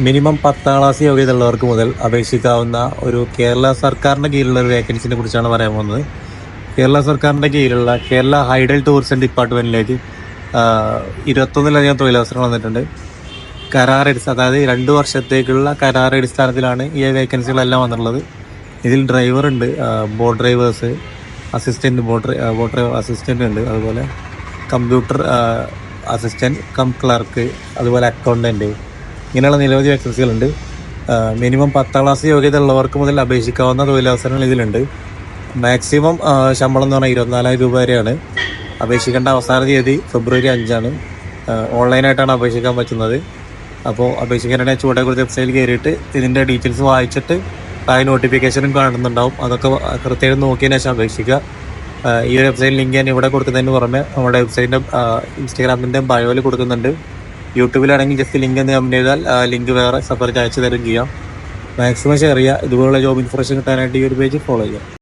Minimum 10ാം class യോഗ്യതയുള്ളവർക്ക് മുതൽ അപേക്ഷിക്കാവുന്ന ഒരു കേരള സർക്കാരിൻ്റെ കീഴിലുള്ള ഒരു വേക്കൻസിനെ കുറിച്ചാണ് പറയാൻ പോകുന്നത്. കേരള സർക്കാരിൻ്റെ കീഴിലുള്ള കേരള ഹൈഡൽ ടൂറിസം ഡിപ്പാർട്ട്മെൻറ്റിലേക്ക് 21ലധികം തൊഴിലവസരങ്ങൾ വന്നിട്ടുണ്ട്. അതായത് 2 വർഷത്തേക്കുള്ള കരാറടിസ്ഥാനത്തിലാണ് ഈ വേക്കൻസികളെല്ലാം വന്നിട്ടുള്ളത്. ഇതിൽ ഡ്രൈവറുണ്ട്, boat drivers, boat driver assistant ഉണ്ട്, അതുപോലെ കമ്പ്യൂട്ടർ അസിസ്റ്റൻറ്റ് ക്ലർക്ക്, അതുപോലെ അക്കൗണ്ടൻറ്റ്, ഇങ്ങനെയുള്ള നിരവധി വേക്കൻസികളുണ്ട്. മിനിമം 10ാം ക്ലാസ് യോഗ്യത ഉള്ളവർക്ക് മുതൽ അപേക്ഷിക്കാവുന്ന തൊഴിലവസരങ്ങൾ ഇതിലുണ്ട്. മാക്സിമം ശമ്പളം എന്ന് പറഞ്ഞാൽ 24,000 രൂപ വരെയാണ്. അപേക്ഷിക്കേണ്ട അവസാന തീയതി ഫെബ്രുവരി 5 ഓൺലൈനായിട്ടാണ് അപേക്ഷിക്കാൻ പറ്റുന്നത്. അപ്പോൾ അപേക്ഷിക്കാനായിട്ട് ചൂടേക്കുറിച്ച് വെബ്സൈറ്റിൽ കയറിയിട്ട് ഇതിൻ്റെ ഡീറ്റെയിൽസ് വായിച്ചിട്ട് നോട്ടിഫിക്കേഷനും കാണുന്നുണ്ടാവും. അതൊക്കെ കൃത്യമായിട്ട് നോക്കിയതിന് ശേഷം അപേക്ഷിക്കുക. ഈ ഒരു വെബ്സൈറ്റ് ലിങ്ക് ഞാൻ ഇവിടെ കൊടുക്കുന്നതിന് പുറമെ നമ്മുടെ വെബ്സൈറ്റിൻ്റെ ഇൻസ്റ്റാഗ്രാമിൻ്റെ ബയോയിൽ കൊടുക്കുന്നുണ്ട്. യൂട്യൂബിലാണെങ്കിൽ ജസ്റ്റ് ലിങ്ക് എന്ന് കമൻറ്റ് ചെയ്താൽ ലിങ്ക് വേറെ സെപ്പറേറ്റ് അയച്ചു തരും ചെയ്യാം. മാക്സിമം ഷെയർ ചെയ്യുക. ഇതുപോലുള്ള ജോബ് ഇൻഫർമേഷൻ കിട്ടാനായിട്ട് ഈ ഒരു പേജ് ഫോളോ ചെയ്യുക.